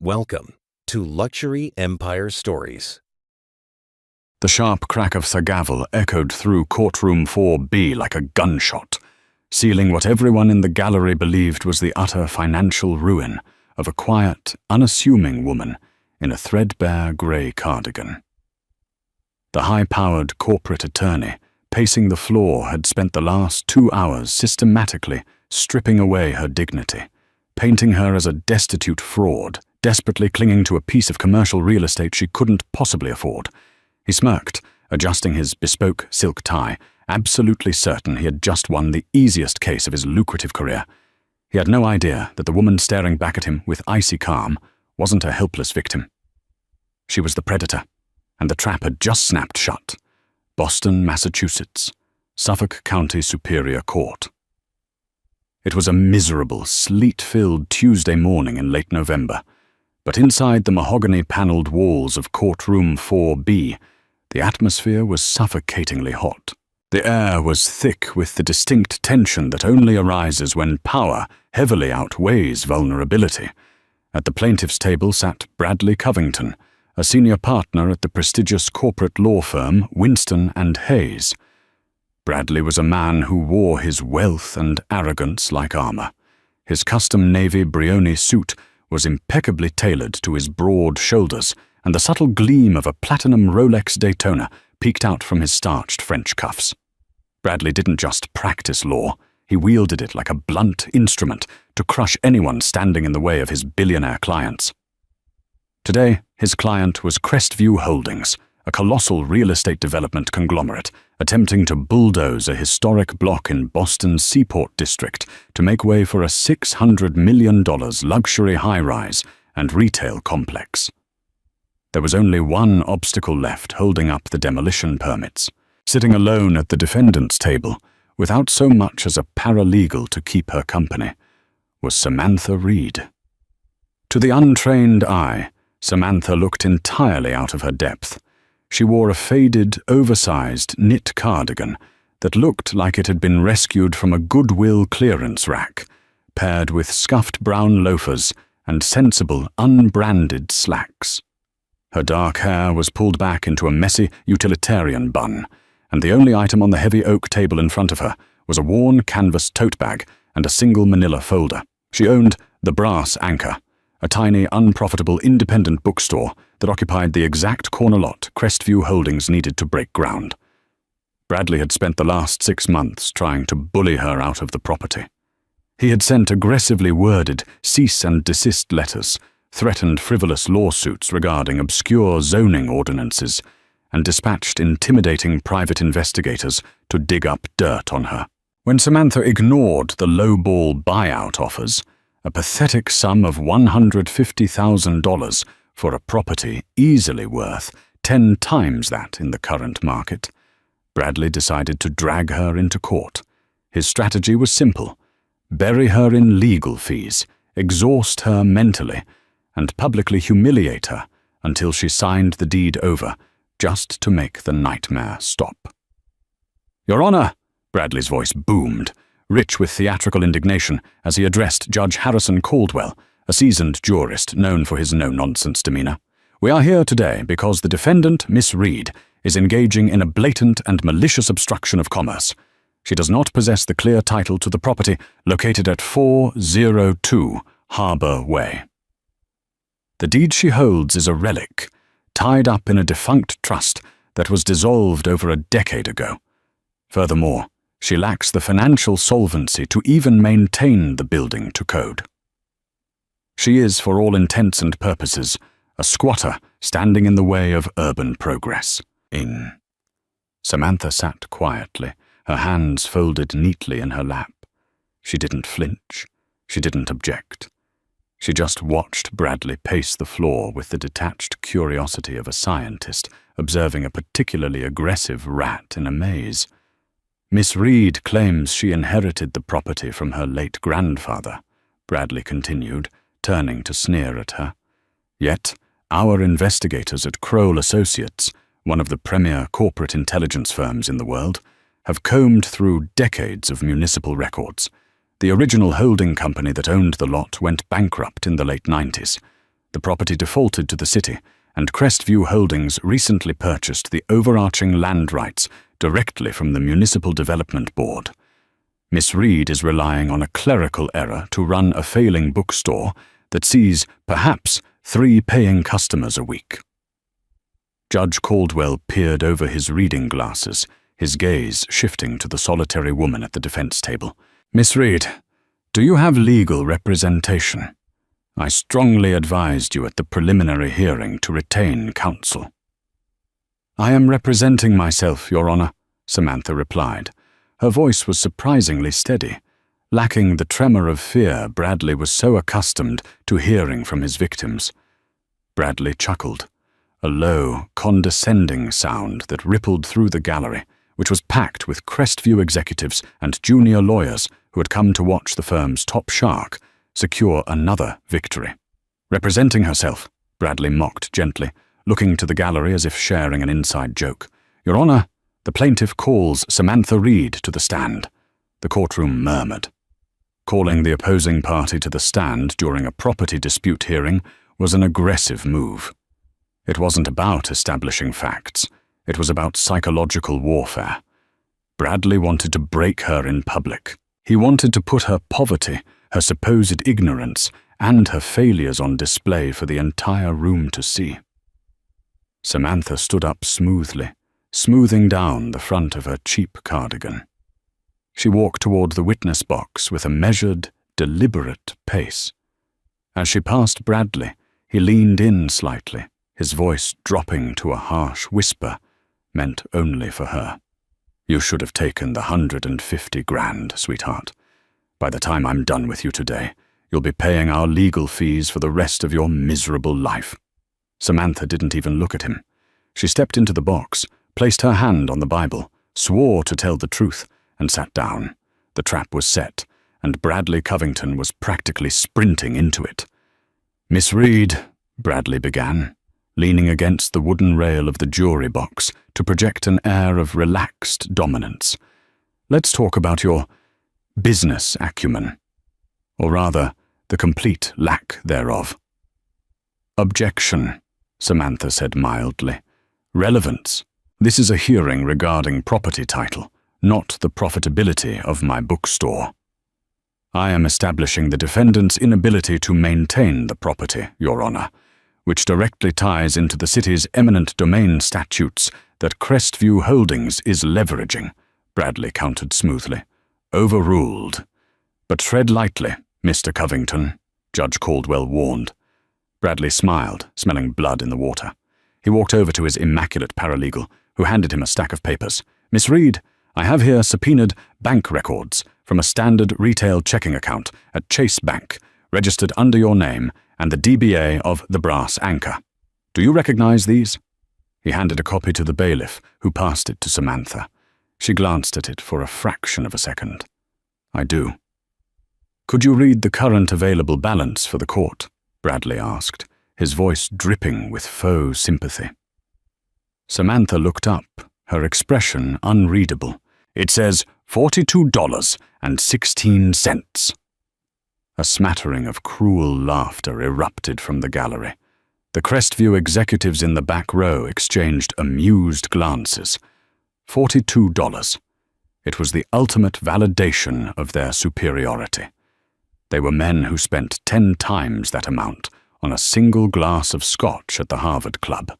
Welcome to Luxury Empire Stories. The sharp crack of the gavel echoed through courtroom 4B like a gunshot, sealing what everyone in the gallery believed was the utter financial ruin of a quiet, unassuming woman in a threadbare grey cardigan. The high-powered corporate attorney pacing the floor had spent the last 2 hours systematically stripping away her dignity, painting her as a destitute fraud, desperately clinging to a piece of commercial real estate she couldn't possibly afford. He smirked, adjusting his bespoke silk tie, absolutely certain he had just won the easiest case of his lucrative career. He had no idea that the woman staring back at him with icy calm wasn't a helpless victim. She was the predator, and the trap had just snapped shut. Boston, Massachusetts, Suffolk County Superior Court. It was a miserable, sleet-filled Tuesday morning in late November, but inside the mahogany-paneled walls of courtroom 4B, the atmosphere was suffocatingly hot. The air was thick with the distinct tension that only arises when power heavily outweighs vulnerability. At the plaintiff's table sat Bradley Covington, a senior partner at the prestigious corporate law firm Winston & Hayes. Bradley was a man who wore his wealth and arrogance like armor. His custom navy Brioni suit was impeccably tailored to his broad shoulders, and the subtle gleam of a platinum Rolex Daytona peeked out from his starched French cuffs. Bradley didn't just practice law, he wielded it like a blunt instrument to crush anyone standing in the way of his billionaire clients. Today, his client was Crestview Holdings, a colossal real estate development conglomerate attempting to bulldoze a historic block in Boston's Seaport District to make way for a $600 million luxury high-rise and retail complex. There was only one obstacle left holding up the demolition permits. Sitting alone at the defendant's table, without so much as a paralegal to keep her company, was Samantha Reed. To the untrained eye, Samantha looked entirely out of her depth. She wore a faded, oversized knit cardigan that looked like it had been rescued from a Goodwill clearance rack, paired with scuffed brown loafers and sensible, unbranded slacks. Her dark hair was pulled back into a messy utilitarian bun, and the only item on the heavy oak table in front of her was a worn canvas tote bag and a single manila folder. She owned the Brass Anchor, a tiny, unprofitable independent bookstore that occupied the exact corner lot Crestview Holdings needed to break ground. Bradley had spent the last 6 months trying to bully her out of the property. He had sent aggressively worded cease and desist letters, threatened frivolous lawsuits regarding obscure zoning ordinances, and dispatched intimidating private investigators to dig up dirt on her. When Samantha ignored the lowball buyout offers, a pathetic sum of $150,000 for a property easily worth 10 times that in the current market, Bradley decided to drag her into court. His strategy was simple: bury her in legal fees, exhaust her mentally, and publicly humiliate her until she signed the deed over, just to make the nightmare stop. "Your Honor," Bradley's voice boomed, rich with theatrical indignation, as he addressed Judge Harrison Caldwell, a seasoned jurist known for his no-nonsense demeanor. "We are here today because the defendant, Miss Reed, is engaging in a blatant and malicious obstruction of commerce. She does not possess the clear title to the property located at 402 Harbor Way. The deed she holds is a relic, tied up in a defunct trust that was dissolved over a decade ago. Furthermore, she lacks the financial solvency to even maintain the building to code. She is, for all intents and purposes, a squatter standing in the way of urban progress." Samantha sat quietly, her hands folded neatly in her lap. She didn't flinch. She didn't object. She just watched Bradley pace the floor with the detached curiosity of a scientist observing a particularly aggressive rat in a maze. "Miss Reed claims she inherited the property from her late grandfather," Bradley continued, turning to sneer at her. "Yet, our investigators at Kroll Associates, one of the premier corporate intelligence firms in the world, have combed through decades of municipal records. The original holding company that owned the lot went bankrupt in the late 90s. The property defaulted to the city, and Crestview Holdings recently purchased the overarching land rights directly from the Municipal Development Board. Miss Reed is relying on a clerical error to run a failing bookstore that sees, perhaps, 3 paying customers a week. Judge Caldwell peered over his reading glasses, his gaze shifting to the solitary woman at the defense table. "Miss Reed, do you have legal representation? I strongly advised you at the preliminary hearing to retain counsel." "I am representing myself, Your Honor," Samantha replied. Her voice was surprisingly steady, lacking the tremor of fear Bradley was so accustomed to hearing from his victims. Bradley chuckled, a low, condescending sound that rippled through the gallery, which was packed with Crestview executives and junior lawyers who had come to watch the firm's top shark secure another victory. "Representing herself," Bradley mocked gently, looking to the gallery as if sharing an inside joke. "Your Honor, the plaintiff calls Samantha Reed to the stand." The courtroom murmured. Calling the opposing party to the stand during a property dispute hearing was an aggressive move. It wasn't about establishing facts. It was about psychological warfare. Bradley wanted to break her in public. He wanted to put her poverty, her supposed ignorance, and her failures on display for the entire room to see. Samantha stood up smoothly, smoothing down the front of her cheap cardigan. She walked toward the witness box with a measured, deliberate pace. As she passed Bradley, he leaned in slightly, his voice dropping to a harsh whisper, meant only for her. "You should have taken the 150 grand, sweetheart. By the time I'm done with you today, you'll be paying our legal fees for the rest of your miserable life." Samantha didn't even look at him. She stepped into the box, placed her hand on the Bible, swore to tell the truth, and sat down. The trap was set, and Bradley Covington was practically sprinting into it. "Miss Reed," Bradley began, leaning against the wooden rail of the jury box to project an air of relaxed dominance. "Let's talk about your business acumen, or rather, the complete lack thereof." "Objection," Samantha said mildly. "Relevance. This is a hearing regarding property title, not the profitability of my bookstore. I am establishing the defendant's inability to maintain the property, Your Honor, which directly ties into the city's eminent domain statutes that Crestview Holdings is leveraging," Bradley countered smoothly. "Overruled. But tread lightly, Mr. Covington," Judge Caldwell warned. Bradley smiled, smelling blood in the water. He walked over to his immaculate paralegal, who handed him a stack of papers. "Miss Reed, I have here subpoenaed bank records from a standard retail checking account at Chase Bank, registered under your name, and the DBA of the Brass Anchor. Do you recognize these?" He handed a copy to the bailiff, who passed it to Samantha. She glanced at it for a fraction of a second. "I do." "Could you read the current available balance for the court?" Bradley asked, his voice dripping with faux sympathy. Samantha looked up, her expression unreadable. "It says $42.16. A smattering of cruel laughter erupted from the gallery. The Crestview executives in the back row exchanged amused glances. $42. It was the ultimate validation of their superiority. They were men who spent 10 times that amount on a single glass of scotch at the Harvard Club.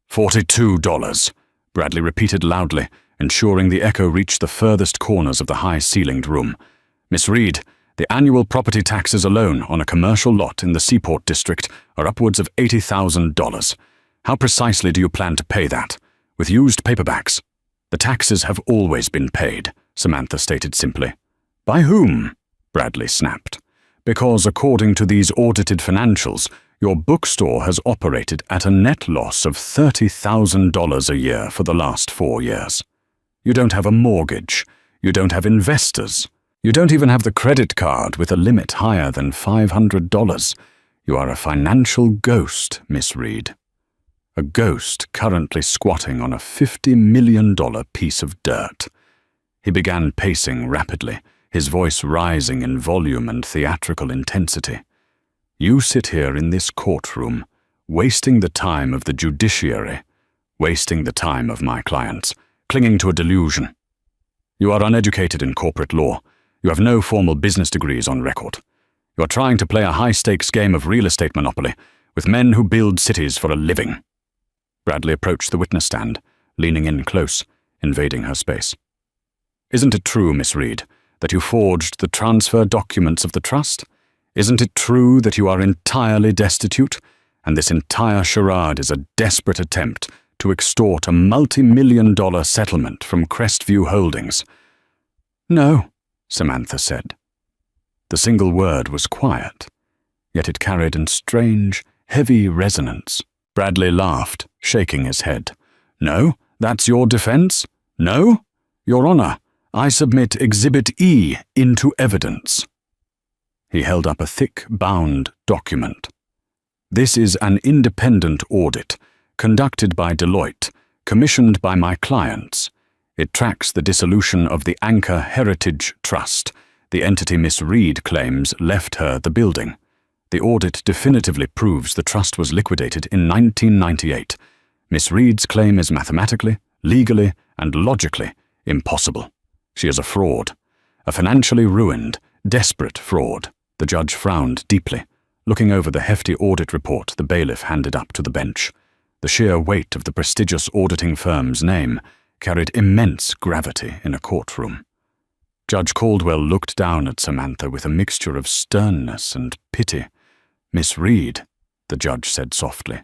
$42, Bradley repeated loudly, ensuring the echo reached the furthest corners of the high-ceilinged room. "Miss Reed, the annual property taxes alone on a commercial lot in the Seaport District are upwards of $80,000. How precisely do you plan to pay that? With used paperbacks?" "The taxes have always been paid," Samantha stated simply. "By whom?" Bradley snapped. "Because according to these audited financials, your bookstore has operated at a net loss of $30,000 a year for the last 4 years. You don't have a mortgage. You don't have investors. You don't even have the credit card with a limit higher than $500. You are a financial ghost, Miss Reed. A ghost currently squatting on a $50 million piece of dirt." He began pacing rapidly, his voice rising in volume and theatrical intensity. You sit here in this courtroom, wasting the time of the judiciary, wasting the time of my clients, clinging to a delusion. You are uneducated in corporate law. You have no formal business degrees on record. You are trying to play a high-stakes game of real estate monopoly with men who build cities for a living. Bradley approached the witness stand, leaning in close, invading her space. Isn't it true, Miss Reed, that you forged the transfer documents of the trust? Isn't it true that you are entirely destitute, and this entire charade is a desperate attempt to extort a multi-million-dollar settlement from Crestview Holdings? No, Samantha said. The single word was quiet, yet it carried a strange, heavy resonance. Bradley laughed, shaking his head. No, that's your defense? No? Your Honor, I submit Exhibit E into evidence. He held up a thick, bound document. This is an independent audit, conducted by Deloitte, commissioned by my clients. It tracks the dissolution of the Anchor Heritage Trust, the entity Miss Reed claims left her the building. The audit definitively proves the trust was liquidated in 1998. Miss Reed's claim is mathematically, legally, and logically impossible. She is a fraud, a financially ruined, desperate fraud. The judge frowned deeply, looking over the hefty audit report the bailiff handed up to the bench. The sheer weight of the prestigious auditing firm's name carried immense gravity in a courtroom. Judge Caldwell looked down at Samantha with a mixture of sternness and pity. Miss Reed, the judge said softly,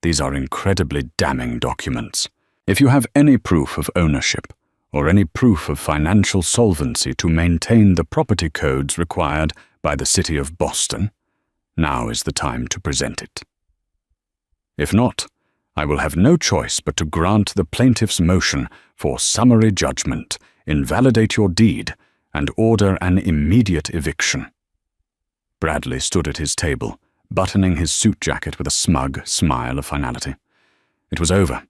these are incredibly damning documents. If you have any proof of ownership, or any proof of financial solvency to maintain the property codes required by the City of Boston, now is the time to present it. If not, I will have no choice but to grant the plaintiff's motion for summary judgment, invalidate your deed, and order an immediate eviction. Bradley stood at his table, buttoning his suit jacket with a smug smile of finality. It was over.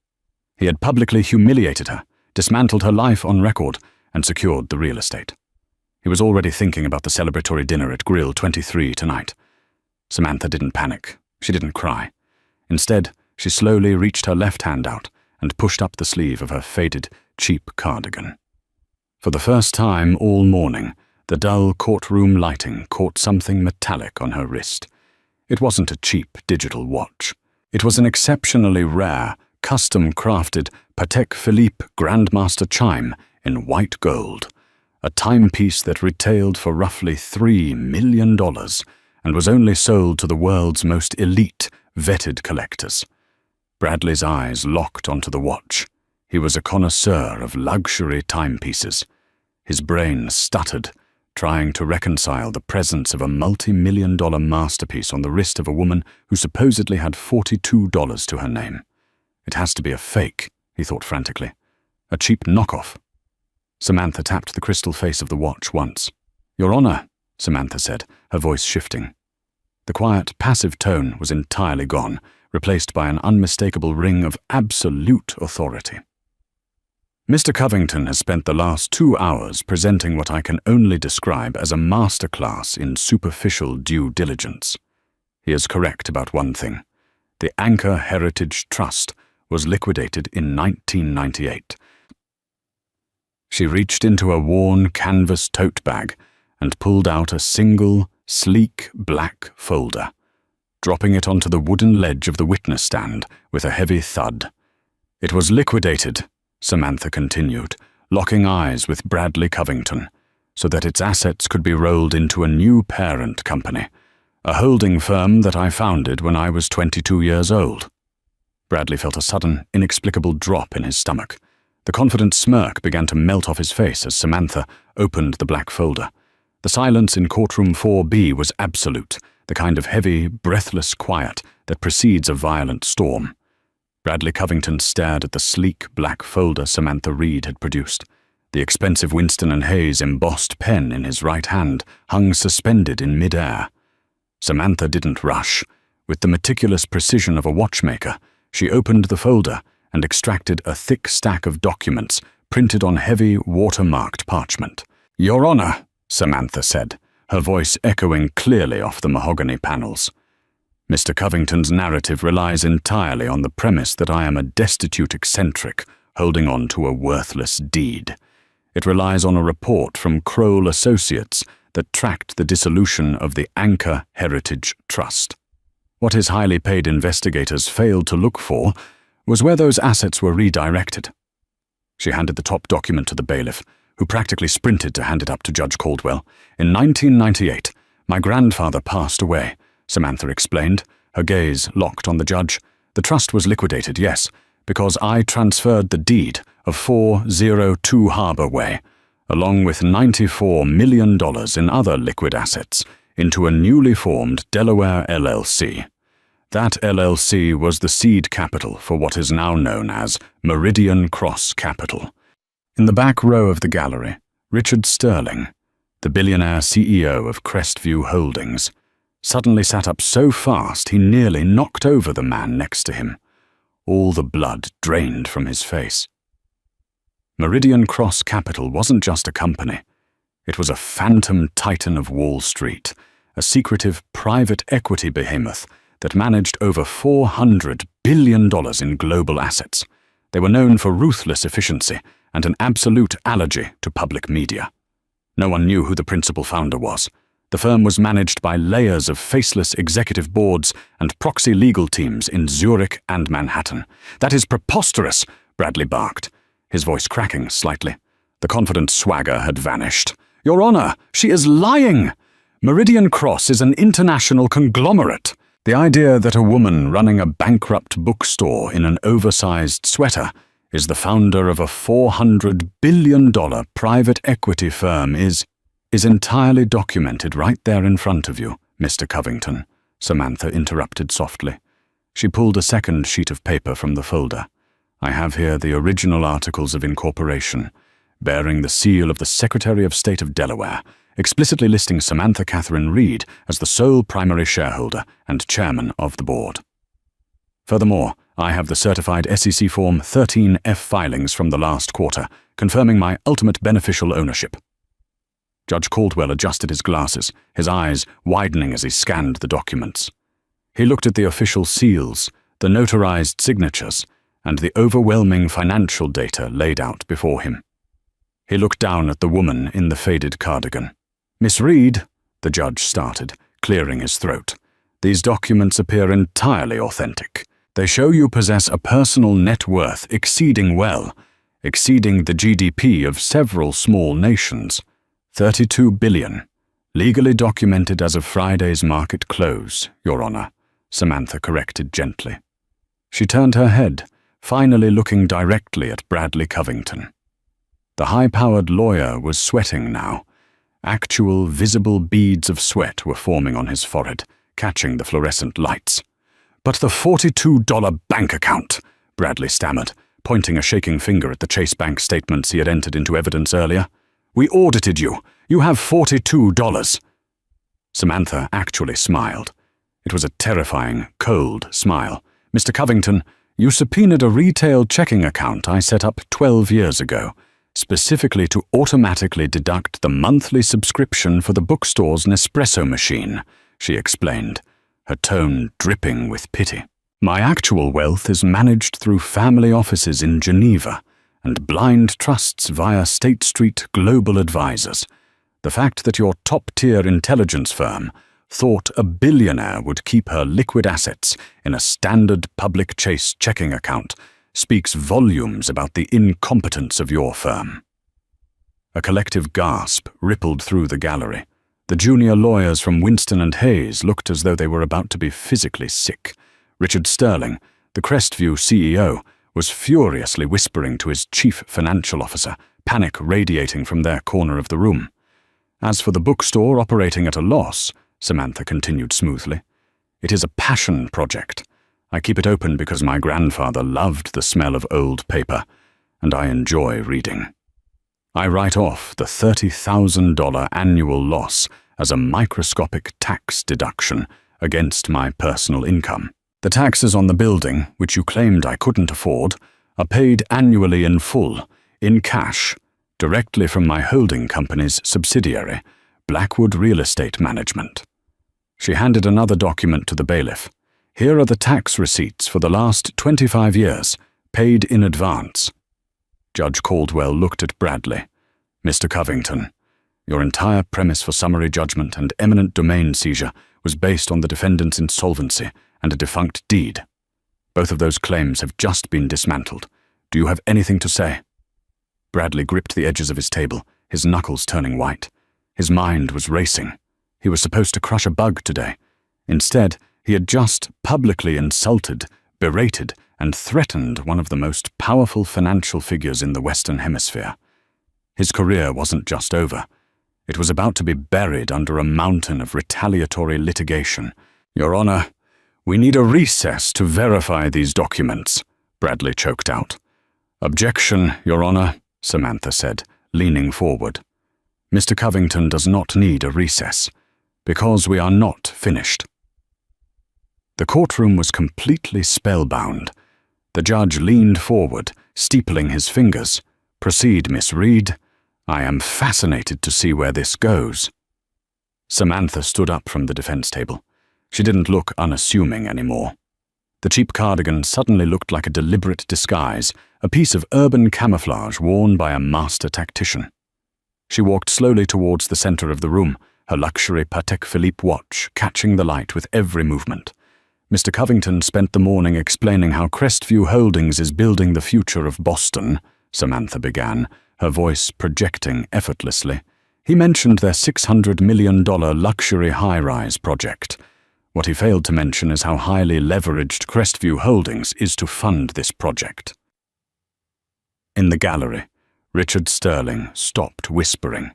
He had publicly humiliated her, dismantled her life on record, and secured the real estate. He was already thinking about the celebratory dinner at Grill 23 tonight. Samantha didn't panic. She didn't cry. Instead, she slowly reached her left hand out and pushed up the sleeve of her faded, cheap cardigan. For the first time all morning, the dull courtroom lighting caught something metallic on her wrist. It wasn't a cheap digital watch. It was an exceptionally rare, custom-crafted Patek Philippe Grandmaster chime in white gold, a timepiece that retailed for roughly $3 million and was only sold to the world's most elite, vetted collectors. Bradley's eyes locked onto the watch. He was a connoisseur of luxury timepieces. His brain stuttered, trying to reconcile the presence of a multi-million-dollar masterpiece on the wrist of a woman who supposedly had $42 to her name. It has to be a fake, he thought frantically. A cheap knockoff. Samantha tapped the crystal face of the watch once. Your Honor, Samantha said, her voice shifting. The quiet, passive tone was entirely gone, replaced by an unmistakable ring of absolute authority. Mr. Covington has spent the last 2 hours presenting what I can only describe as a masterclass in superficial due diligence. He is correct about one thing. The Anchor Heritage Trust was liquidated in 1998. She reached into a worn canvas tote bag and pulled out a single, sleek black folder, dropping it onto the wooden ledge of the witness stand with a heavy thud. It was liquidated, Samantha continued, locking eyes with Bradley Covington, so that its assets could be rolled into a new parent company, a holding firm that I founded when I was 22 years old. Bradley felt a sudden, inexplicable drop in his stomach. The confident smirk began to melt off his face as Samantha opened the black folder. The silence in courtroom 4B was absolute, the kind of heavy, breathless quiet that precedes a violent storm. Bradley Covington stared at the sleek black folder Samantha Reed had produced. The expensive Winston & Hayes embossed pen in his right hand hung suspended in mid-air. Samantha didn't rush. With the meticulous precision of a watchmaker, she opened the folder and extracted a thick stack of documents printed on heavy, watermarked parchment. Your Honor, Samantha said, her voice echoing clearly off the mahogany panels. Mr. Covington's narrative relies entirely on the premise that I am a destitute eccentric holding on to a worthless deed. It relies on a report from Kroll Associates that tracked the dissolution of the Anchor Heritage Trust. What his highly paid investigators failed to look for was where those assets were redirected. She handed the top document to the bailiff, who practically sprinted to hand it up to Judge Caldwell. In 1998, my grandfather passed away, Samantha explained, her gaze locked on the judge. The trust was liquidated, yes, because I transferred the deed of 402 Harbour Way, along with $94 million in other liquid assets, into a newly formed Delaware LLC. That LLC was the seed capital for what is now known as Meridian Cross Capital. In the back row of the gallery, Richard Sterling, the billionaire CEO of Crestview Holdings, suddenly sat up so fast he nearly knocked over the man next to him. All the blood drained from his face. Meridian Cross Capital wasn't just a company. It was a phantom titan of Wall Street, a secretive private equity behemoth that managed over $400 billion in global assets. They were known for ruthless efficiency and an absolute allergy to public media. No one knew who the principal founder was. The firm was managed by layers of faceless executive boards and proxy legal teams in Zurich and Manhattan. "That is preposterous," Bradley barked, his voice cracking slightly. The confident swagger had vanished. "Your Honor, she is lying! Meridian Cross is an international conglomerate. The idea that a woman running a bankrupt bookstore in an oversized sweater is the founder of a $400 billion private equity firm is entirely documented right there in front of you, Mr. Covington," Samantha interrupted softly. She pulled a second sheet of paper from the folder. "I have here the original articles of incorporation, bearing the seal of the Secretary of State of Delaware, explicitly listing Samantha Catherine Reed as the sole primary shareholder and chairman of the board. Furthermore, I have the certified SEC Form 13F filings from the last quarter, confirming my ultimate beneficial ownership." Judge Caldwell adjusted his glasses, his eyes widening as he scanned the documents. He looked at the official seals, the notarized signatures, and the overwhelming financial data laid out before him. He looked down at the woman in the faded cardigan. "Miss Reed," the judge started, clearing his throat, "these documents appear entirely authentic. They show you possess a personal net worth exceeding the GDP of several small nations. 32 billion, legally documented as of Friday's market close, Your Honor," Samantha corrected gently. She turned her head, finally looking directly at Bradley Covington. The high-powered lawyer was sweating now. Actual, visible beads of sweat were forming on his forehead, catching the fluorescent lights. "But the $42 bank account," Bradley stammered, pointing a shaking finger at the Chase Bank statements he had entered into evidence earlier. "We audited you. You have $42. Samantha actually smiled. It was a terrifying, cold smile. "Mr. Covington, you subpoenaed a retail checking account I set up 12 years ago, specifically to automatically deduct the monthly subscription for the bookstore's Nespresso machine," she explained, her tone dripping with pity. "My actual wealth is managed through family offices in Geneva and blind trusts via State Street Global Advisors. The fact that your top-tier intelligence firm thought a billionaire would keep her liquid assets in a standard public Chase checking account speaks volumes about the incompetence of your firm." A collective gasp rippled through the gallery. The junior lawyers from Winston and Hayes looked as though they were about to be physically sick. Richard Sterling, the Crestview CEO, was furiously whispering to his chief financial officer, panic radiating from their corner of the room. "As for the bookstore operating at a loss," Samantha continued smoothly, "it is a passion project. I keep it open because my grandfather loved the smell of old paper, and I enjoy reading. I write off the $30,000 annual loss as a microscopic tax deduction against my personal income. The taxes on the building, which you claimed I couldn't afford, are paid annually in full, in cash, directly from my holding company's subsidiary, Blackwood Real Estate Management. She handed another document to the bailiff. Here are the tax receipts for the last 25 years, paid in advance. Judge Caldwell looked at Bradley. Mr. Covington, your entire premise for summary judgment and eminent domain seizure was based on the defendant's insolvency and a defunct deed. Both of those claims have just been dismantled. Do you have anything to say? Bradley gripped the edges of his table, his knuckles turning white. His mind was racing. He was supposed to crush a bug today. Instead, he had just publicly insulted, berated, and threatened one of the most powerful financial figures in the Western Hemisphere. His career wasn't just over. It was about to be buried under a mountain of retaliatory litigation. Your Honor, we need a recess to verify these documents, Bradley choked out. Objection, Your Honor, Samantha said, leaning forward. Mr. Covington does not need a recess, because we are not finished. The courtroom was completely spellbound. The judge leaned forward, steepling his fingers. Proceed, Miss Reed. I am fascinated to see where this goes. Samantha stood up from the defense table. She didn't look unassuming anymore. The cheap cardigan suddenly looked like a deliberate disguise, a piece of urban camouflage worn by a master tactician. She walked slowly towards the center of the room, her luxury Patek Philippe watch catching the light with every movement. Mr. Covington spent the morning explaining how Crestview Holdings is building the future of Boston, Samantha began, her voice projecting effortlessly. He mentioned their $600 million luxury high-rise project. What he failed to mention is how highly leveraged Crestview Holdings is to fund this project. In the gallery, Richard Sterling stopped whispering.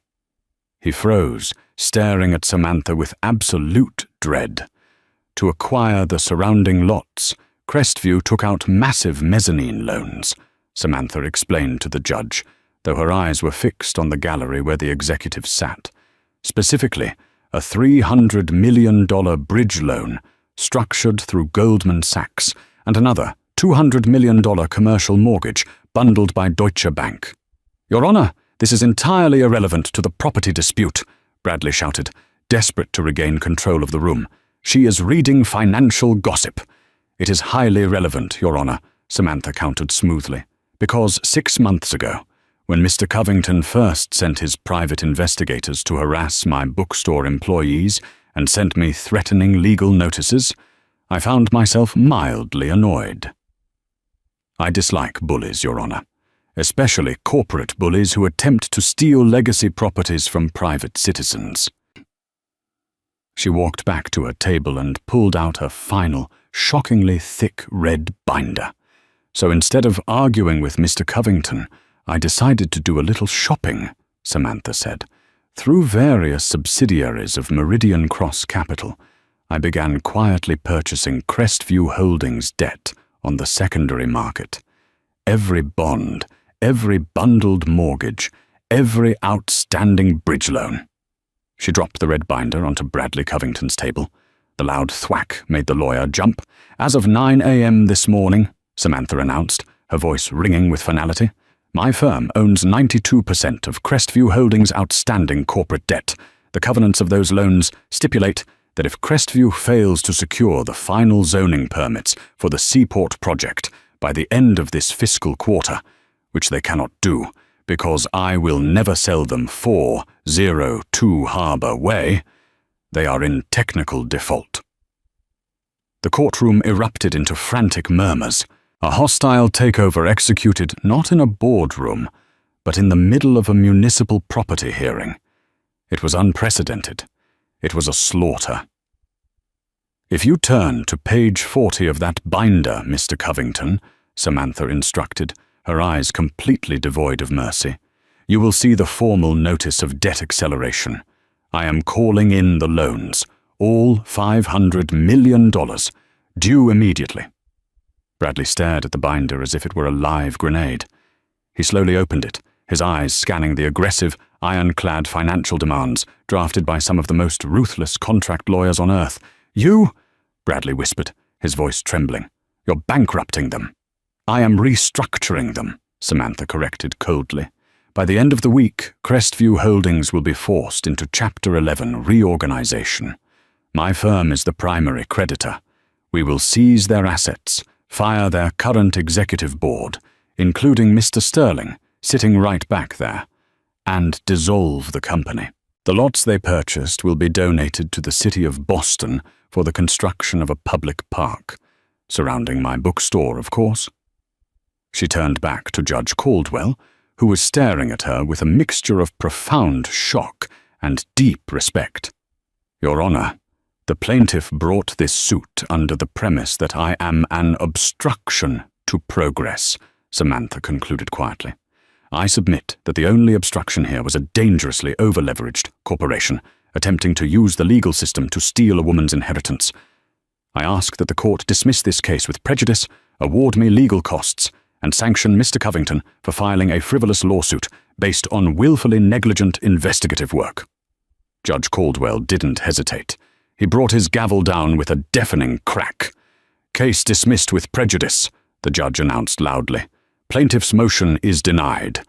He froze, staring at Samantha with absolute dread. To acquire the surrounding lots, Crestview took out massive mezzanine loans, Samantha explained to the judge, though her eyes were fixed on the gallery where the executives sat. Specifically, a $300 million bridge loan structured through Goldman Sachs and another $200 million commercial mortgage bundled by Deutsche Bank. Your Honor, this is entirely irrelevant to the property dispute, Bradley shouted, desperate to regain control of the room. She is reading financial gossip. It is highly relevant, Your Honor, Samantha countered smoothly, because 6 months ago, when Mr. Covington first sent his private investigators to harass my bookstore employees and sent me threatening legal notices, I found myself mildly annoyed. I dislike bullies, Your Honor, especially corporate bullies who attempt to steal legacy properties from private citizens. She walked back to her table and pulled out her final, shockingly thick red binder. So instead of arguing with Mr. Covington, I decided to do a little shopping, Samantha said. Through various subsidiaries of Meridian Cross Capital, I began quietly purchasing Crestview Holdings debt on the secondary market. Every bond, every bundled mortgage, every outstanding bridge loan. She dropped the red binder onto Bradley Covington's table. The loud thwack made the lawyer jump. As of 9 a.m. this morning, Samantha announced, her voice ringing with finality, my firm owns 92% of Crestview Holdings' outstanding corporate debt. The covenants of those loans stipulate that if Crestview fails to secure the final zoning permits for the Seaport project by the end of this fiscal quarter, which they cannot do, because I will never sell them 402 Harbor Way, they are in technical default. The courtroom erupted into frantic murmurs, a hostile takeover executed not in a boardroom, but in the middle of a municipal property hearing. It was unprecedented. It was a slaughter. If you turn to page 40 of that binder, Mr. Covington, Samantha instructed, her eyes completely devoid of mercy, you will see the formal notice of debt acceleration. I am calling in the loans, all $500 million, due immediately. Bradley stared at the binder as if it were a live grenade. He slowly opened it, his eyes scanning the aggressive, ironclad financial demands drafted by some of the most ruthless contract lawyers on earth. You, Bradley whispered, his voice trembling, you're bankrupting them. I am restructuring them, Samantha corrected coldly. By the end of the week, Crestview Holdings will be forced into Chapter 11 reorganization. My firm is the primary creditor. We will seize their assets, fire their current executive board, including Mr. Sterling, sitting right back there, and dissolve the company. The lots they purchased will be donated to the city of Boston for the construction of a public park, surrounding my bookstore, of course. She turned back to Judge Caldwell, who was staring at her with a mixture of profound shock and deep respect. Your Honor, the plaintiff brought this suit under the premise that I am an obstruction to progress, Samantha concluded quietly. I submit that the only obstruction here was a dangerously over-leveraged corporation attempting to use the legal system to steal a woman's inheritance. I ask that the court dismiss this case with prejudice, award me legal costs, and sanction Mr. Covington for filing a frivolous lawsuit based on willfully negligent investigative work. Judge Caldwell didn't hesitate. He brought his gavel down with a deafening crack. Case dismissed with prejudice, the judge announced loudly. Plaintiff's motion is denied.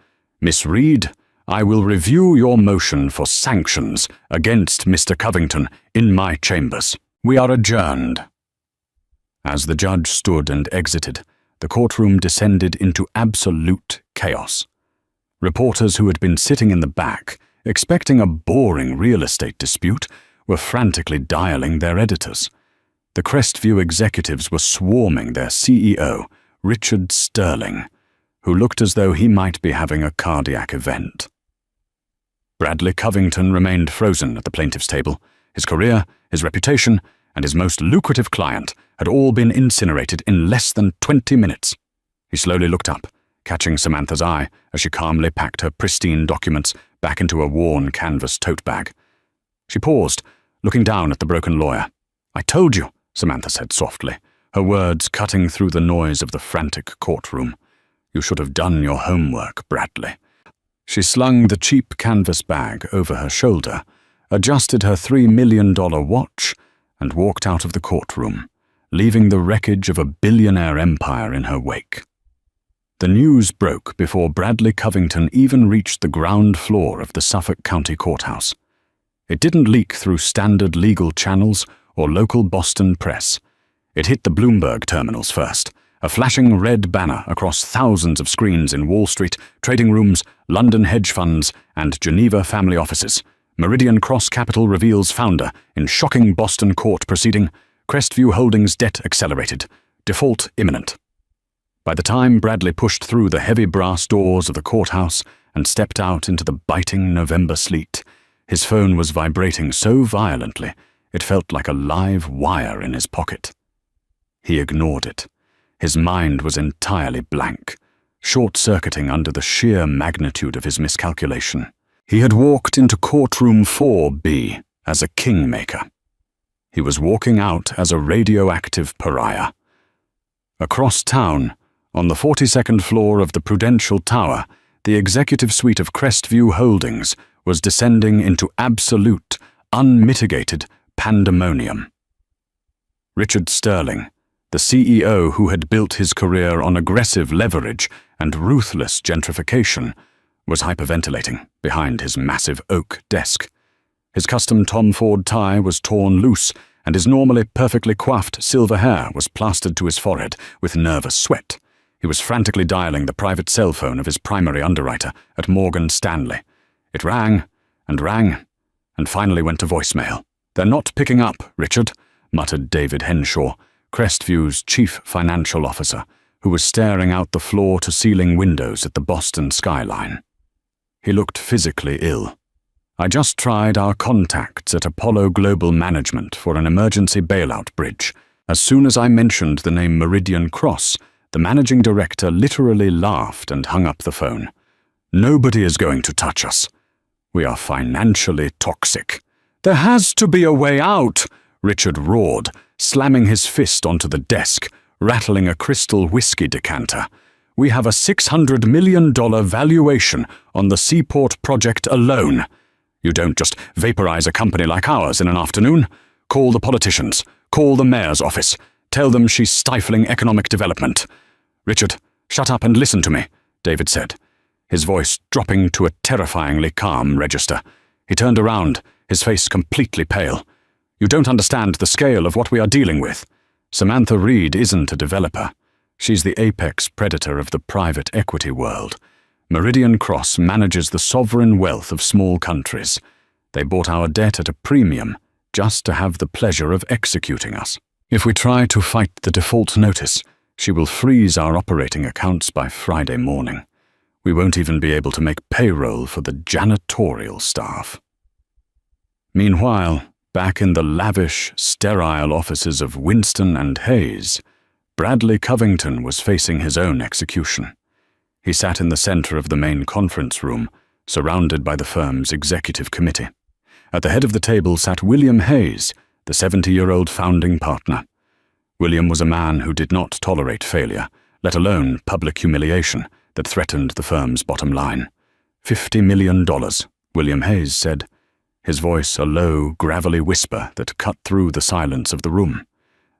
Miss Reed, I will review your motion for sanctions against Mr. Covington in my chambers. We are adjourned. As the judge stood and exited, the courtroom descended into absolute chaos. Reporters who had been sitting in the back, expecting a boring real estate dispute, were frantically dialing their editors. The Crestview executives were swarming their CEO, Richard Sterling, who looked as though he might be having a cardiac event. Bradley Covington remained frozen at the plaintiff's table. His career, his reputation, and his most lucrative client had all been incinerated in less than 20 minutes. He slowly looked up, catching Samantha's eye as she calmly packed her pristine documents back into a worn canvas tote bag. She paused, looking down at the broken lawyer. "I told you," Samantha said softly, her words cutting through the noise of the frantic courtroom. "You should have done your homework, Bradley." She slung the cheap canvas bag over her shoulder, adjusted her $3 million watch, and walked out of the courtroom, leaving the wreckage of a billionaire empire in her wake. The news broke before Bradley Covington even reached the ground floor of the Suffolk County Courthouse. It didn't leak through standard legal channels or local Boston press. It hit the Bloomberg terminals first, a flashing red banner across thousands of screens in Wall Street, trading rooms, London hedge funds, and Geneva family offices. Meridian Cross Capital reveals founder in shocking Boston court proceeding. Crestview Holdings debt accelerated. Default imminent. By the time Bradley pushed through the heavy brass doors of the courthouse and stepped out into the biting November sleet, his phone was vibrating so violently it felt like a live wire in his pocket. He ignored it. His mind was entirely blank, short-circuiting under the sheer magnitude of his miscalculation. He had walked into courtroom 4B as a kingmaker. He was walking out as a radioactive pariah. Across town, on the 42nd floor of the Prudential Tower, the executive suite of Crestview Holdings was descending into absolute, unmitigated pandemonium. Richard Sterling, the CEO who had built his career on aggressive leverage and ruthless gentrification, was hyperventilating behind his massive oak desk. His custom Tom Ford tie was torn loose, and his normally perfectly coiffed silver hair was plastered to his forehead with nervous sweat. He was frantically dialing the private cell phone of his primary underwriter at Morgan Stanley. It rang, and finally went to voicemail. "They're not picking up, Richard," muttered David Henshaw, Crestview's chief financial officer, who was staring out the floor-to-ceiling windows at the Boston skyline. He looked physically ill. "I just tried our contacts at Apollo Global Management for an emergency bailout bridge. As soon as I mentioned the name Meridian Cross, the managing director literally laughed and hung up the phone. Nobody is going to touch us. We are financially toxic." "There has to be a way out," Richard roared, slamming his fist onto the desk, rattling a crystal whiskey decanter. "We have a $600 million valuation on the Seaport project alone. You don't just vaporize a company like ours in an afternoon. Call the politicians. Call the mayor's office. Tell them she's stifling economic development." "Richard, shut up and listen to me," David said. his voice dropping to a terrifyingly calm register. He turned around, his face completely pale. "You don't understand the scale of what we are dealing with. Samantha Reed isn't a developer. She's the apex predator of the private equity world. Meridian Cross manages the sovereign wealth of small countries. They bought our debt at a premium just to have the pleasure of executing us. If we try to fight the default notice, she will freeze our operating accounts by Friday morning. We won't even be able to make payroll for the janitorial staff." Meanwhile, back in the lavish, sterile offices of Winston and Hayes, Bradley Covington was facing his own execution. He sat in the center of the main conference room, surrounded by the firm's executive committee. At the head of the table sat William Hayes, the 70-year-old founding partner. William was a man who did not tolerate failure, let alone public humiliation that threatened the firm's bottom line. $50 million, William Hayes said, his voice a low, gravelly whisper that cut through the silence of the room.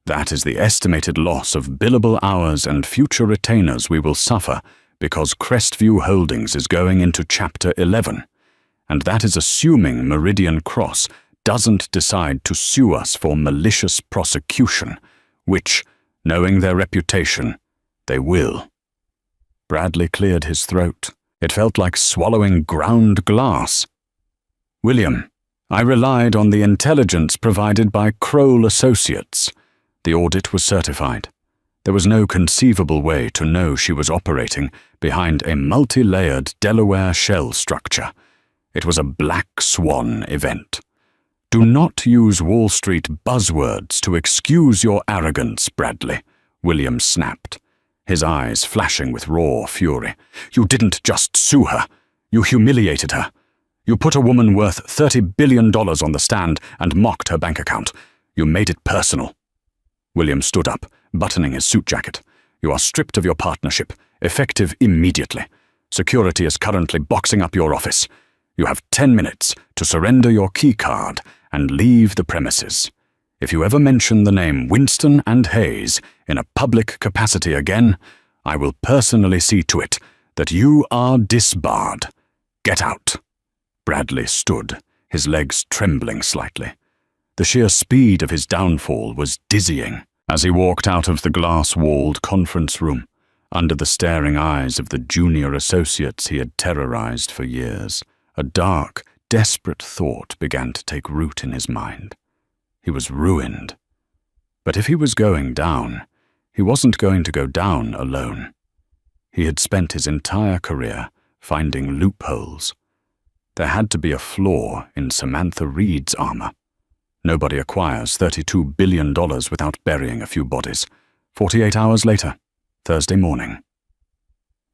"That is the estimated loss of billable hours and future retainers we will suffer because Crestview Holdings is going into Chapter 11. And that is assuming Meridian Cross doesn't decide to sue us for malicious prosecution, which, knowing their reputation, they will." Bradley cleared his throat. It felt like swallowing ground glass. "William, I relied on the intelligence provided by Kroll Associates. The audit was certified. There was no conceivable way to know she was operating behind a multi-layered Delaware shell structure. It was a black swan event. Do not use Wall Street buzzwords to excuse your arrogance, Bradley," William snapped, his eyes flashing with raw fury. "You didn't just sue her. You humiliated her. You put a woman worth $30 billion on the stand and mocked her bank account. You made it personal." William stood up, buttoning his suit jacket. "You are stripped of your partnership, effective immediately. Security is currently boxing up your office. You have 10 minutes to surrender your key card and leave the premises. If you ever mention the name Winston and Hayes in a public capacity again, I will personally see to it that you are disbarred. Get out." Bradley stood, his legs trembling slightly. The sheer speed of his downfall was dizzying as he walked out of the glass-walled conference room, under the staring eyes of the junior associates he had terrorized for years. A dark, desperate thought began to take root in his mind. He was ruined. But if he was going down, he wasn't going to go down alone. He had spent his entire career finding loopholes. There had to be a flaw in Samantha Reed's armor. Nobody acquires $32 billion without burying a few bodies. 48 hours later, Thursday morning.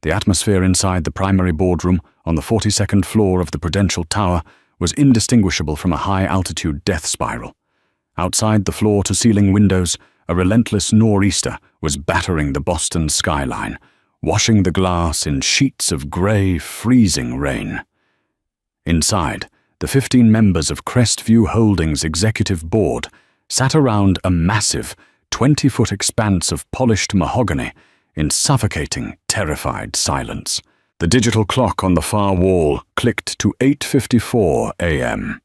The atmosphere inside the primary boardroom on the 42nd floor of the Prudential Tower was indistinguishable from a high-altitude death spiral. Outside the floor-to-ceiling windows, a relentless nor'easter was battering the Boston skyline, washing the glass in sheets of gray, freezing rain. Inside, the 15 members of Crestview Holdings' executive board sat around a massive, 20-foot expanse of polished mahogany in suffocating, terrified silence. The digital clock on the far wall clicked to 8:54 a.m.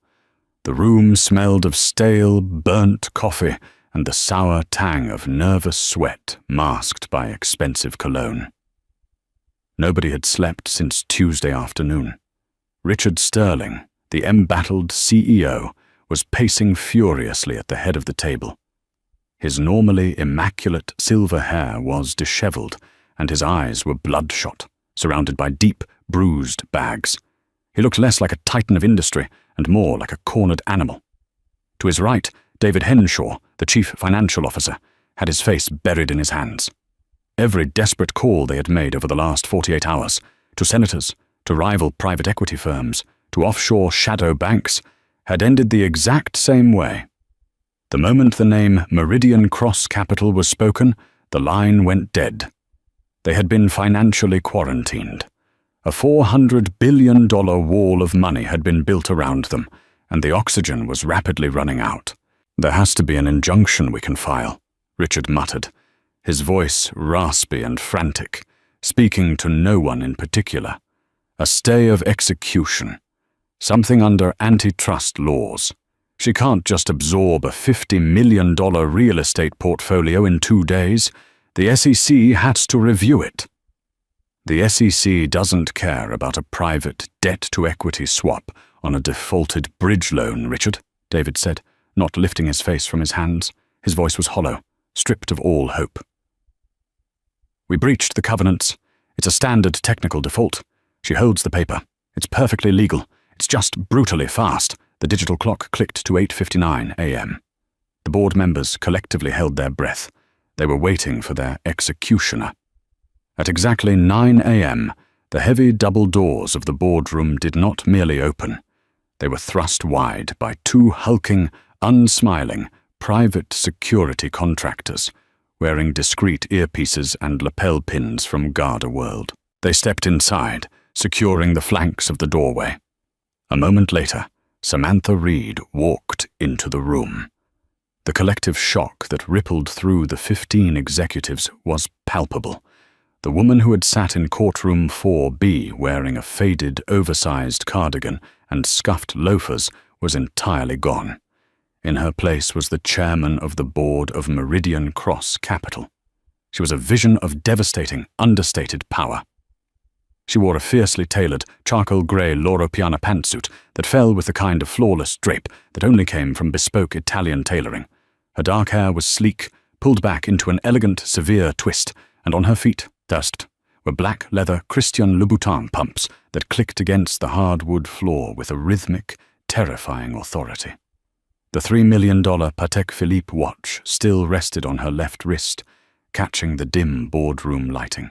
The room smelled of stale, burnt coffee and the sour tang of nervous sweat masked by expensive cologne. Nobody had slept since Tuesday afternoon. Richard Sterling, the embattled CEO, was pacing furiously at the head of the table. His normally immaculate silver hair was disheveled, and his eyes were bloodshot, surrounded by deep, bruised bags. He looked less like a titan of industry and more like a cornered animal. To his right, David Henshaw, the chief financial officer, had his face buried in his hands. Every desperate call they had made over the last 48 hours, to senators, to rival private equity firms, to offshore shadow banks, had ended the exact same way. The moment the name Meridian Cross Capital was spoken, the line went dead. They had been financially quarantined. A $400 billion wall of money had been built around them, and the oxygen was rapidly running out. "There has to be an injunction we can file," Richard muttered, his voice raspy and frantic, speaking to no one in particular. A stay of execution. Something under antitrust laws. She can't just absorb a $50 million real estate portfolio in 2 days. The SEC has to review it. The SEC doesn't care about a private debt-to-equity swap on a defaulted bridge loan, Richard, David said, not lifting his face from his hands. His voice was hollow, stripped of all hope. We breached the covenants. It's a standard technical default. She holds the paper. It's perfectly legal. It's just brutally fast. The digital clock clicked to 8:59 a.m. The board members collectively held their breath. They were waiting for their executioner. At exactly 9 a.m., the heavy double doors of the boardroom did not merely open. They were thrust wide by 2 hulking, unsmiling, private security contractors, wearing discreet earpieces and lapel pins from Garda World. They stepped inside, securing the flanks of the doorway. A moment later, Samantha Reed walked into the room. The collective shock that rippled through the 15 executives was palpable. The woman who had sat in courtroom 4B wearing a faded, oversized cardigan and scuffed loafers was entirely gone. In her place was the chairman of the board of Meridian Cross Capital. She was a vision of devastating, understated power. She wore a fiercely tailored, charcoal-grey Loro Piana pantsuit that fell with the kind of flawless drape that only came from bespoke Italian tailoring. Her dark hair was sleek, pulled back into an elegant, severe twist, and on her feet, dust, were black leather Christian Louboutin pumps that clicked against the hardwood floor with a rhythmic, terrifying authority. The $3 million Patek Philippe watch still rested on her left wrist, catching the dim boardroom lighting.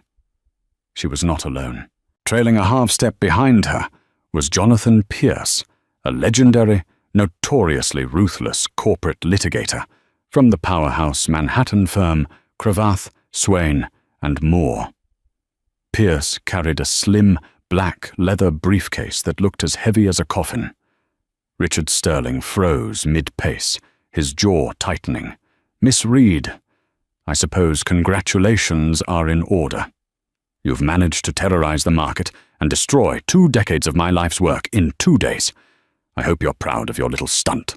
She was not alone. Trailing a half-step behind her was Jonathan Pierce, a legendary, notoriously ruthless corporate litigator from the powerhouse Manhattan firm Cravath, Swain, and Moore. Pierce carried a slim, black leather briefcase that looked as heavy as a coffin. Richard Sterling froze mid-pace, his jaw tightening. "Miss Reed, I suppose congratulations are in order. You've managed to terrorize the market and destroy 2 decades of my life's work in 2 days. I hope you're proud of your little stunt."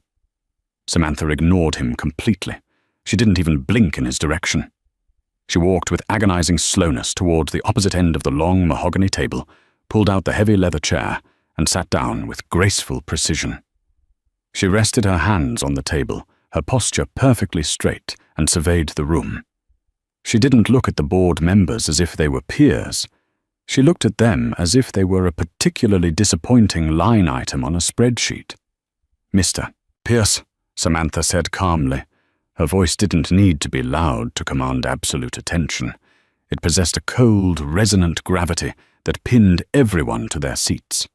Samantha ignored him completely. She didn't even blink in his direction. She walked with agonizing slowness toward the opposite end of the long mahogany table, pulled out the heavy leather chair, and sat down with graceful precision. She rested her hands on the table, her posture perfectly straight, and surveyed the room. She didn't look at the board members as if they were peers. She looked at them as if they were a particularly disappointing line item on a spreadsheet. "Mr. Pierce," Samantha said calmly. Her voice didn't need to be loud to command absolute attention. It possessed a cold, resonant gravity that pinned everyone to their seats.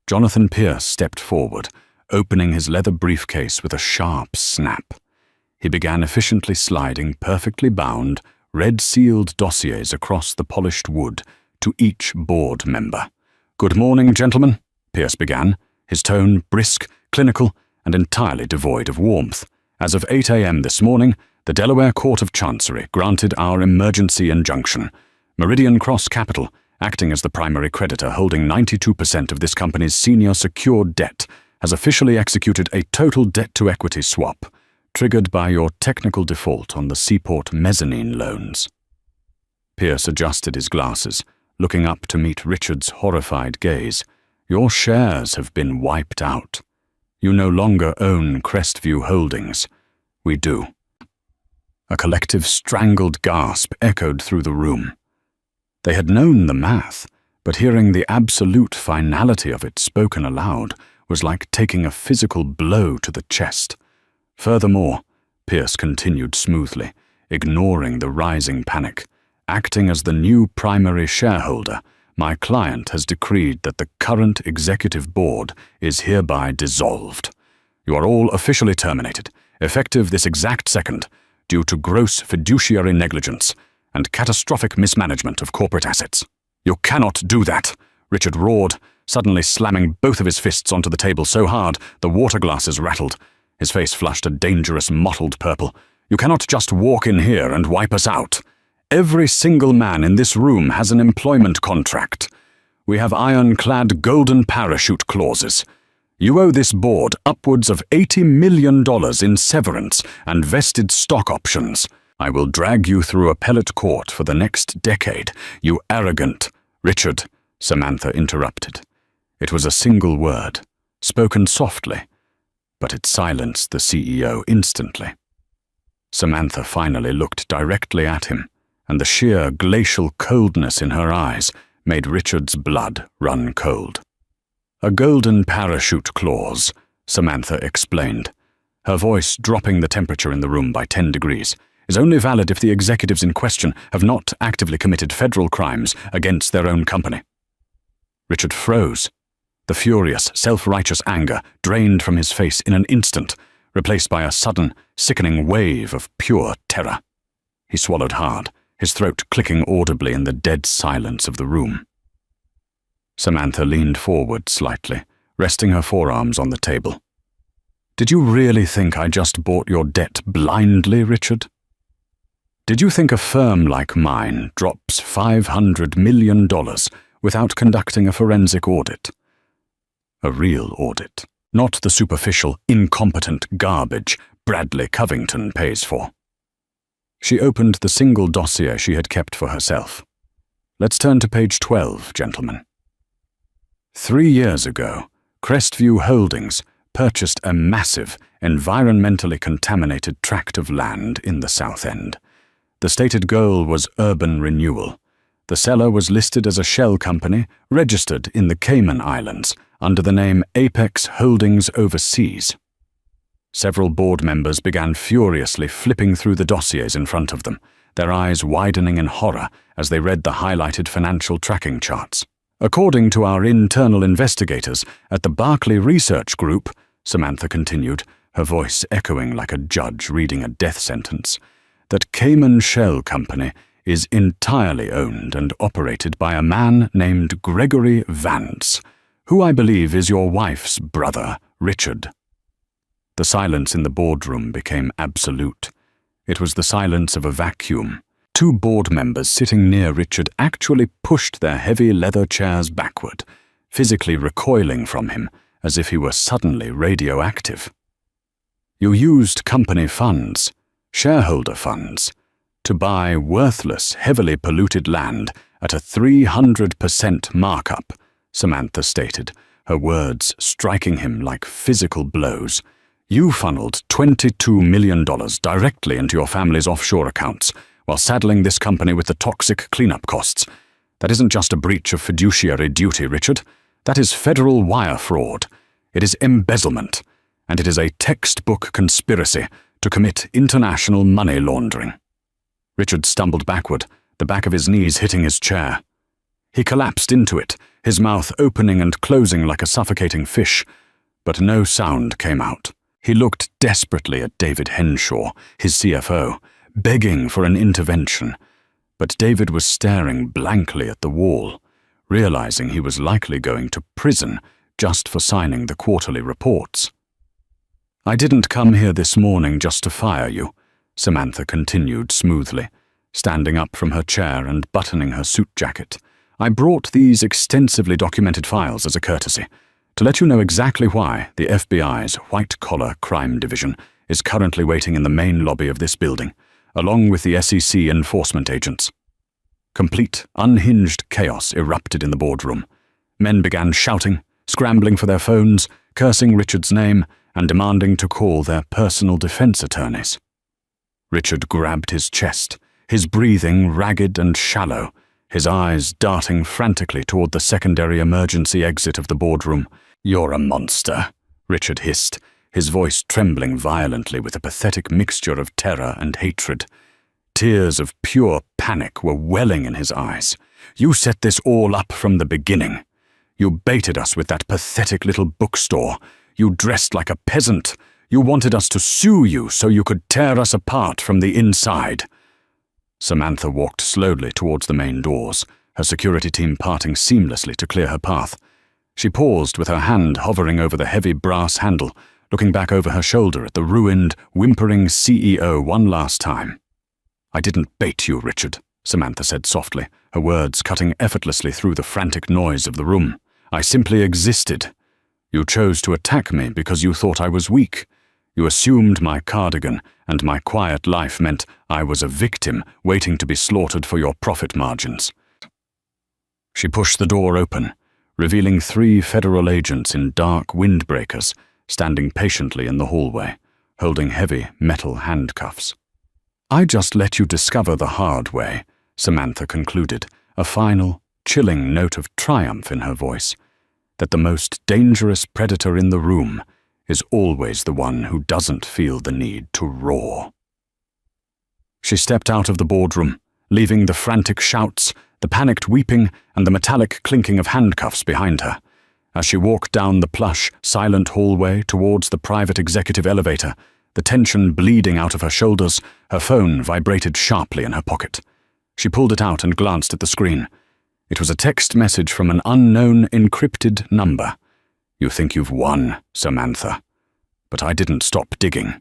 Jonathan Pierce stepped forward, opening his leather briefcase with a sharp snap. He began efficiently sliding perfectly bound, red-sealed dossiers across the polished wood to each board member. "Good morning, gentlemen," Pierce began, his tone brisk, clinical, and entirely devoid of warmth. "As of 8 a.m. this morning, the Delaware Court of Chancery granted our emergency injunction. Meridian Cross Capital, acting as the primary creditor holding 92% of this company's senior secured debt, has officially executed a total debt-to-equity swap, triggered by your technical default on the Seaport mezzanine loans." Pierce adjusted his glasses, looking up to meet Richard's horrified gaze. "Your shares have been wiped out. You no longer own Crestview Holdings. We do." A collective strangled gasp echoed through the room. They had known the math, but hearing the absolute finality of it spoken aloud was like taking a physical blow to the chest. Furthermore, Pierce continued smoothly, ignoring the rising panic, acting as the new primary shareholder, my client has decreed that the current executive board is hereby dissolved. You are all officially terminated, effective this exact second, due to gross fiduciary negligence and catastrophic mismanagement of corporate assets. "You cannot do that," Richard roared, suddenly slamming both of his fists onto the table so hard the water glasses rattled. His face flushed a dangerous mottled purple. "You cannot just walk in here and wipe us out. Every single man in this room has an employment contract. We have ironclad golden parachute clauses. You owe this board upwards of $80 million in severance and vested stock options. I will drag you through appellate court for the next decade, you arrogant—" "Richard," Samantha interrupted. It was a single word, spoken softly, but it silenced the CEO instantly. Samantha finally looked directly at him, and the sheer glacial coldness in her eyes made Richard's blood run cold. "A golden parachute clause," Samantha explained, her voice dropping the temperature in the room by 10 degrees, "is only valid if the executives in question have not actively committed federal crimes against their own company." Richard froze. The furious, self-righteous anger drained from his face in an instant, replaced by a sudden, sickening wave of pure terror. He swallowed hard, his throat clicking audibly in the dead silence of the room. Samantha leaned forward slightly, resting her forearms on the table. "Did you really think I just bought your debt blindly, Richard? Did you think a firm like mine drops $500 million without conducting a forensic audit? A real audit, not the superficial, incompetent garbage Bradley Covington pays for." She opened the single dossier she had kept for herself. "Let's turn to page 12, gentlemen. 3 years ago, Crestview Holdings purchased a massive, environmentally contaminated tract of land in the South End. The stated goal was urban renewal. The seller was listed as a shell company registered in the Cayman Islands under the name Apex Holdings Overseas. Several board members began furiously flipping through the dossiers in front of them, their eyes widening in horror as they read the highlighted financial tracking charts. "According to our internal investigators at the Barclay Research Group," Samantha continued, her voice echoing like a judge reading a death sentence, "that Cayman Shell Company is entirely owned and operated by a man named Gregory Vance, who I believe is your wife's brother, Richard." The silence in the boardroom became absolute. It was the silence of a vacuum. 2 board members sitting near Richard actually pushed their heavy leather chairs backward, physically recoiling from him as if he were suddenly radioactive. "You used company funds, shareholder funds, to buy worthless, heavily polluted land at a 300% markup," Samantha stated, her words striking him like physical blows. "You funneled $22 million directly into your family's offshore accounts, while saddling this company with the toxic cleanup costs. That isn't just a breach of fiduciary duty, Richard. That is federal wire fraud. It is embezzlement, and it is a textbook conspiracy to commit international money laundering." Richard stumbled backward, the back of his knees hitting his chair. He collapsed into it, his mouth opening and closing like a suffocating fish, but no sound came out. He looked desperately at David Henshaw, his CFO, begging for an intervention, but David was staring blankly at the wall, realizing he was likely going to prison just for signing the quarterly reports. "I didn't come here this morning just to fire you," Samantha continued smoothly, standing up from her chair and buttoning her suit jacket. "I brought these extensively documented files as a courtesy, to let you know exactly why the FBI's white-collar crime division is currently waiting in the main lobby of this building, along with the SEC enforcement agents." Complete, unhinged chaos erupted in the boardroom. Men began shouting, scrambling for their phones, cursing Richard's name, and demanding to call their personal defense attorneys. Richard grabbed his chest, his breathing ragged and shallow, his eyes darting frantically toward the secondary emergency exit of the boardroom. "You're a monster," Richard hissed, his voice trembling violently with a pathetic mixture of terror and hatred. Tears of pure panic were welling in his eyes. "You set this all up from the beginning. You baited us with that pathetic little bookstore. You dressed like a peasant. You wanted us to sue you so you could tear us apart from the inside." Samantha walked slowly towards the main doors, her security team parting seamlessly to clear her path. She paused with her hand hovering over the heavy brass handle, looking back over her shoulder at the ruined, whimpering CEO one last time. "I didn't bait you, Richard," Samantha said softly, her words cutting effortlessly through the frantic noise of the room. "I simply existed. You chose to attack me because you thought I was weak. You assumed my cardigan and my quiet life meant I was a victim waiting to be slaughtered for your profit margins." She pushed the door open, revealing 3 federal agents in dark windbreakers standing patiently in the hallway, holding heavy metal handcuffs. "I just let you discover the hard way," Samantha concluded, a final, chilling note of triumph in her voice, "that the most dangerous predator in the room is always the one who doesn't feel the need to roar." She stepped out of the boardroom, leaving the frantic shouts, the panicked weeping, and the metallic clinking of handcuffs behind her. As she walked down the plush, silent hallway towards the private executive elevator, the tension bleeding out of her shoulders, her phone vibrated sharply in her pocket. She pulled it out and glanced at the screen. It was a text message from an unknown encrypted number. "You think you've won, Samantha. But I didn't stop digging.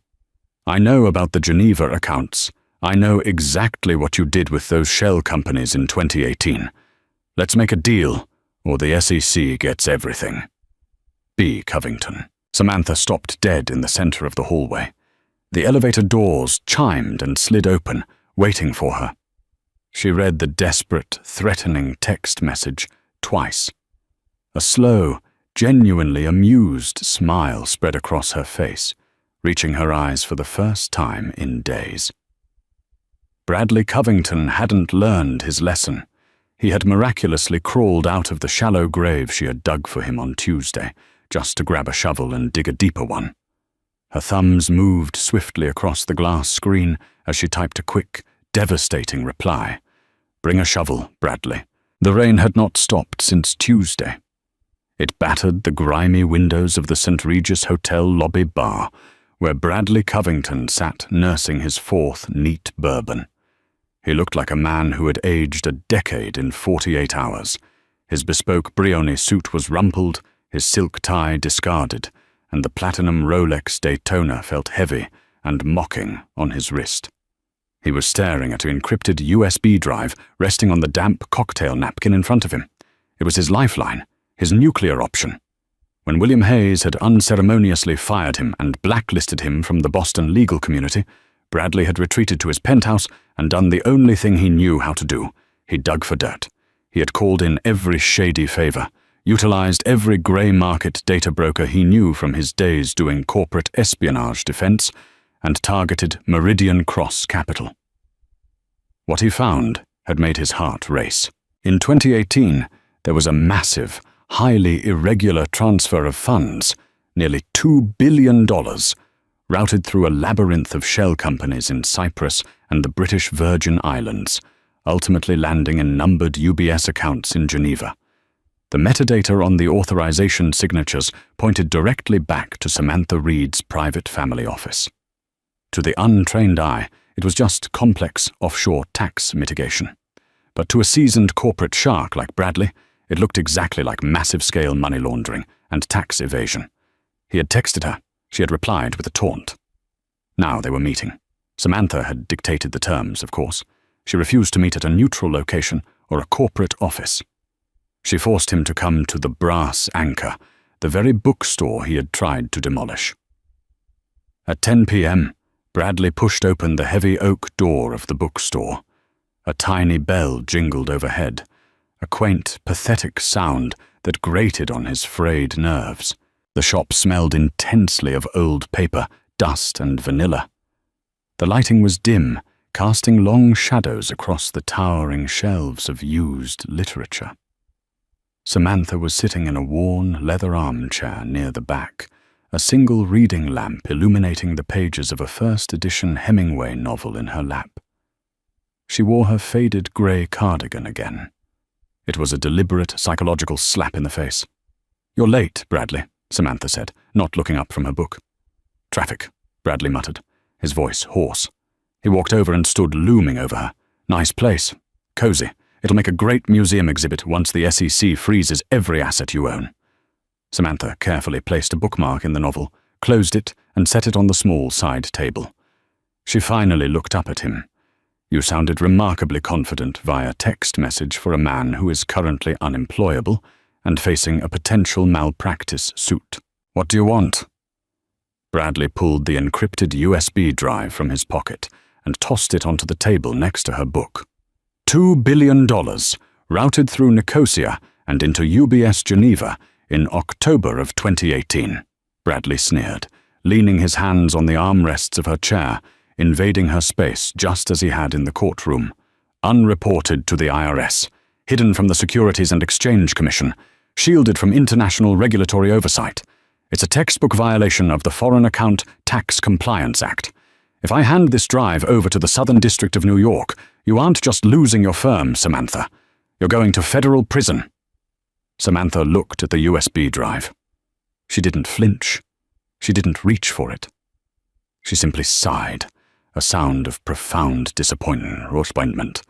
I know about the Geneva accounts. I know exactly what you did with those shell companies in 2018. Let's make a deal, or the SEC gets everything. B. Covington." Samantha stopped dead in the center of the hallway. The elevator doors chimed and slid open, waiting for her. She read the desperate, threatening text message twice. A slow, genuinely amused smile spread across her face, reaching her eyes for the first time in days. Bradley Covington hadn't learned his lesson. He had miraculously crawled out of the shallow grave she had dug for him on Tuesday, just to grab a shovel and dig a deeper one. Her thumbs moved swiftly across the glass screen as she typed a quick, devastating reply. "Bring a shovel, Bradley." The rain had not stopped since Tuesday. It battered the grimy windows of the St. Regis Hotel lobby bar, where Bradley Covington sat nursing his 4th neat bourbon. He looked like a man who had aged a decade in 48 hours. His bespoke Brioni suit was rumpled, his silk tie discarded, and the platinum Rolex Daytona felt heavy and mocking on his wrist. He was staring at an encrypted USB drive resting on the damp cocktail napkin in front of him. It was his lifeline, his nuclear option. When William Hayes had unceremoniously fired him and blacklisted him from the Boston legal community, Bradley had retreated to his penthouse and done the only thing he knew how to do. He dug for dirt. He had called in every shady favor, utilized every gray market data broker he knew from his days doing corporate espionage defense, and targeted Meridian Cross Capital. What he found had made his heart race. In 2018, there was a massive, highly irregular transfer of funds, nearly $2 billion, routed through a labyrinth of shell companies in Cyprus and the British Virgin Islands, ultimately landing in numbered UBS accounts in Geneva. The metadata on the authorization signatures pointed directly back to Samantha Reed's private family office. To the untrained eye, it was just complex offshore tax mitigation. But to a seasoned corporate shark like Bradley, it looked exactly like massive-scale money laundering and tax evasion. He had texted her. She had replied with a taunt. Now they were meeting. Samantha had dictated the terms, of course. She refused to meet at a neutral location or a corporate office. She forced him to come to the Brass Anchor, the very bookstore he had tried to demolish. At 10 p.m., Bradley pushed open the heavy oak door of the bookstore. A tiny bell jingled overhead, a quaint, pathetic sound that grated on his frayed nerves. The shop smelled intensely of old paper, dust, and vanilla. The lighting was dim, casting long shadows across the towering shelves of used literature. Samantha was sitting in a worn leather armchair near the back, a single reading lamp illuminating the pages of a first-edition Hemingway novel in her lap. She wore her faded grey cardigan again. It was a deliberate psychological slap in the face. "You're late, Bradley," Samantha said, not looking up from her book. "Traffic," Bradley muttered, his voice hoarse. He walked over and stood looming over her. "Nice place. Cozy. It'll make a great museum exhibit once the SEC freezes every asset you own." Samantha carefully placed a bookmark in the novel, closed it, and set it on the small side table. She finally looked up at him. You sounded remarkably confident via text message for a man who is currently unemployable and facing a potential malpractice suit. What do you want? Bradley pulled the encrypted USB drive from his pocket and tossed it onto the table next to her book. $2 billion, routed through Nicosia and into UBS Geneva in October of 2018, Bradley sneered, leaning his hands on the armrests of her chair, invading her space just as he had in the courtroom. Unreported to the IRS, hidden from the Securities and Exchange Commission, shielded from international regulatory oversight. It's a textbook violation of the Foreign Account Tax Compliance Act. If I hand this drive over to the Southern District of New York, you aren't just losing your firm, Samantha. You're going to federal prison. Samantha looked at the USB drive. She didn't flinch. She didn't reach for it. She simply sighed, a sound of profound disappointment.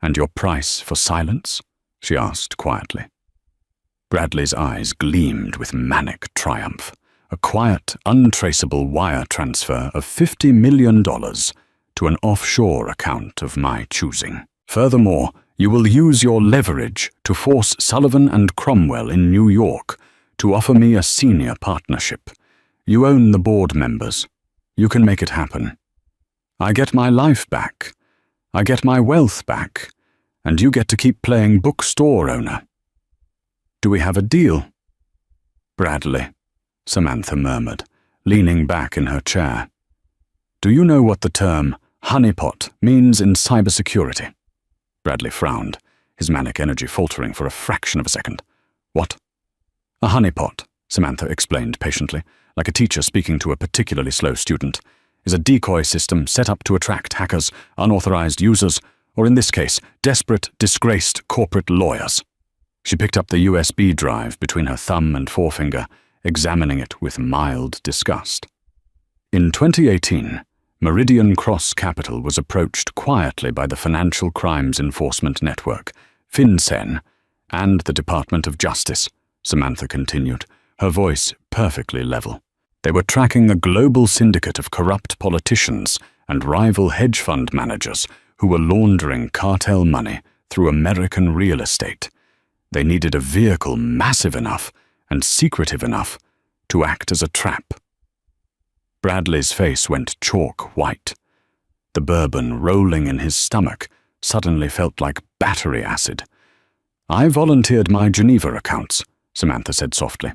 And your price for silence? She asked quietly. Bradley's eyes gleamed with manic triumph. A quiet, untraceable wire transfer of $50 million to an offshore account of my choosing. Furthermore, you will use your leverage to force Sullivan and Cromwell in New York to offer me a senior partnership. You own the board members. You can make it happen. I get my life back. I get my wealth back. And you get to keep playing bookstore owner. Do we have a deal? Bradley, Samantha murmured, leaning back in her chair. Do you know what the term honeypot means in cybersecurity? Bradley frowned, his manic energy faltering for a fraction of a second. What? A honeypot, Samantha explained patiently, like a teacher speaking to a particularly slow student, is a decoy system set up to attract hackers, unauthorized users, or in this case, desperate, disgraced corporate lawyers. She picked up the USB drive between her thumb and forefinger, examining it with mild disgust. In 2018, Meridian Cross Capital was approached quietly by the Financial Crimes Enforcement Network, FinCEN, and the Department of Justice, Samantha continued, her voice perfectly level. They were tracking a global syndicate of corrupt politicians and rival hedge fund managers who were laundering cartel money through American real estate. They needed a vehicle massive enough and secretive enough to act as a trap. Bradley's face went chalk white. The bourbon rolling in his stomach suddenly felt like battery acid. I volunteered my Geneva accounts, Samantha said softly.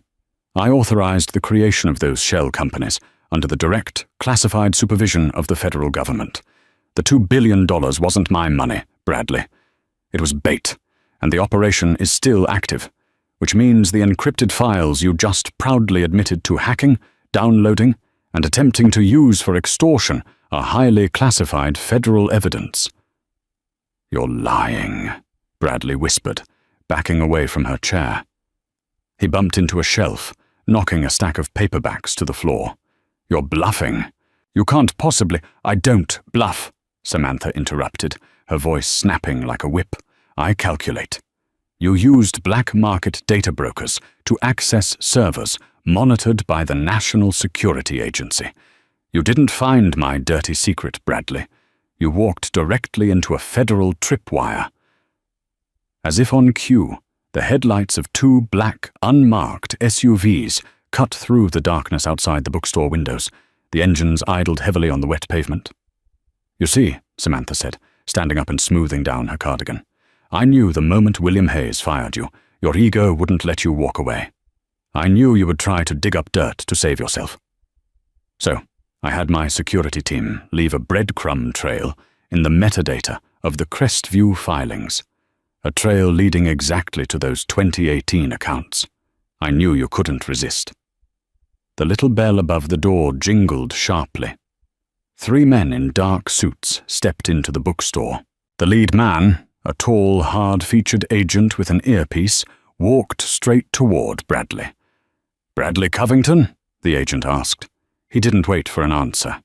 I authorized the creation of those shell companies under the direct, classified supervision of the federal government. The $2 billion wasn't my money, Bradley. It was bait, and the operation is still active, which means the encrypted files you just proudly admitted to hacking, downloading, and attempting to use for extortion are highly classified federal evidence. You're lying, Bradley whispered, backing away from her chair. He bumped into a shelf, knocking a stack of paperbacks to the floor. You're bluffing. You can't possibly— I don't bluff, Samantha interrupted, her voice snapping like a whip. I calculate. You used black market data brokers to access servers monitored by the National Security Agency. You didn't find my dirty secret, Bradley. You walked directly into a federal tripwire. As if on cue, the headlights of two black, unmarked SUVs cut through the darkness outside the bookstore windows. The engines idled heavily on the wet pavement. You see, Samantha said, standing up and smoothing down her cardigan. I knew the moment William Hayes fired you, your ego wouldn't let you walk away. I knew you would try to dig up dirt to save yourself. So, I had my security team leave a breadcrumb trail in the metadata of the Crestview filings, a trail leading exactly to those 2018 accounts. I knew you couldn't resist. The little bell above the door jingled sharply. 3 men in dark suits stepped into the bookstore. The lead man, a tall, hard-featured agent with an earpiece, walked straight toward Bradley. Bradley Covington? The agent asked. He didn't wait for an answer.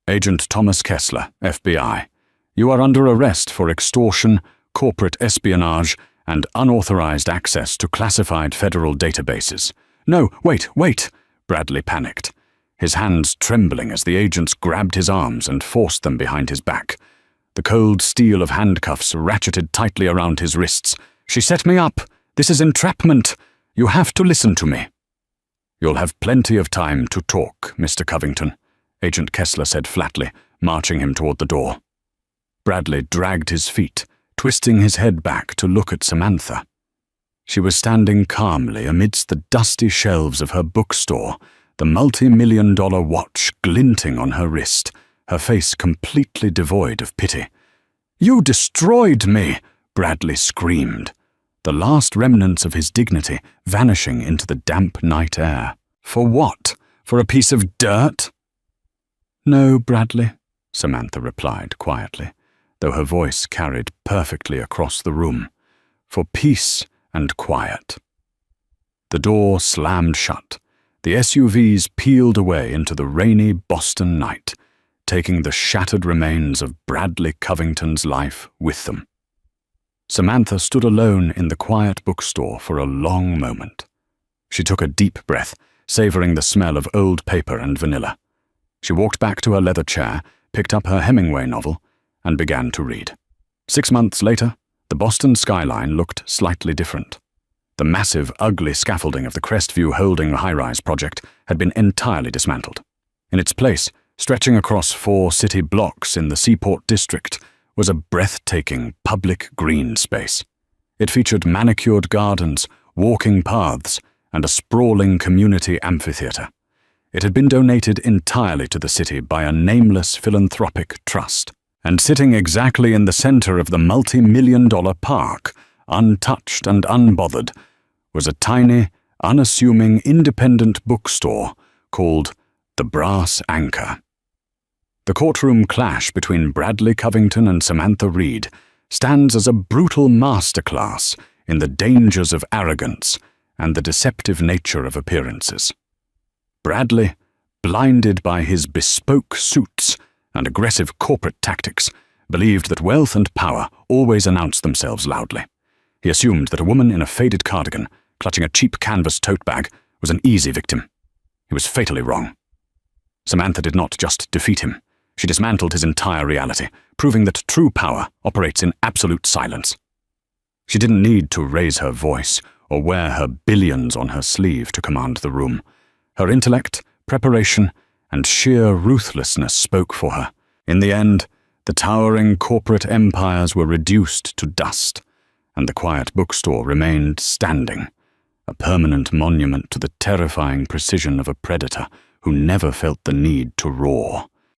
Agent Thomas Kessler, FBI. You are under arrest for extortion, corporate espionage, and unauthorized access to classified federal databases. No, wait! Bradley panicked, his hands trembling as the agents grabbed his arms and forced them behind his back. the cold steel of handcuffs ratcheted tightly around his wrists. "She set me up. This is entrapment. You have to listen to me." "You'll have plenty of time to talk, Mr. Covington," Agent Kessler said flatly, marching him toward the door. Bradley dragged his feet, twisting his head back to look at Samantha. She was standing calmly amidst the dusty shelves of her bookstore, the multi-million-dollar watch glinting on her wrist, her face completely devoid of pity. "You destroyed me!" Bradley screamed, the last remnants of his dignity vanishing into the damp night air. "For what? For a piece of dirt?" "No, Bradley," Samantha replied quietly, though her voice carried perfectly across the room. "For peace and quiet." The door slammed shut. The SUVs peeled away into the rainy Boston night, taking the shattered remains of Bradley Covington's life with them. Samantha stood alone in the quiet bookstore for a long moment. She took a deep breath, savoring the smell of old paper and vanilla. She walked back to her leather chair, picked up her Hemingway novel, and began to read. 6 months later, the Boston skyline looked slightly different. The massive, ugly scaffolding of the Crestview Holding high-rise project had been entirely dismantled. In its place, stretching across 4 city blocks in the Seaport district, was a breathtaking public green space. It featured manicured gardens, walking paths, and a sprawling community amphitheater. It had been donated entirely to the city by a nameless philanthropic trust. And sitting exactly in the center of the multi-million-dollar park, untouched and unbothered, was a tiny, unassuming independent bookstore called the Brass Anchor. The courtroom clash between Bradley Covington and Samantha Reed stands as a brutal masterclass in the dangers of arrogance and the deceptive nature of appearances. Bradley, blinded by his bespoke suits and aggressive corporate tactics, believed that wealth and power always announced themselves loudly. He assumed that a woman in a faded cardigan, clutching a cheap canvas tote bag, was an easy victim. He was fatally wrong. Samantha did not just defeat him. She dismantled his entire reality, proving that true power operates in absolute silence. She didn't need to raise her voice or wear her billions on her sleeve to command the room. Her intellect, preparation, and sheer ruthlessness spoke for her. In the end, the towering corporate empires were reduced to dust, and the quiet bookstore remained standing, a permanent monument to the terrifying precision of a predator who never felt the need to roar.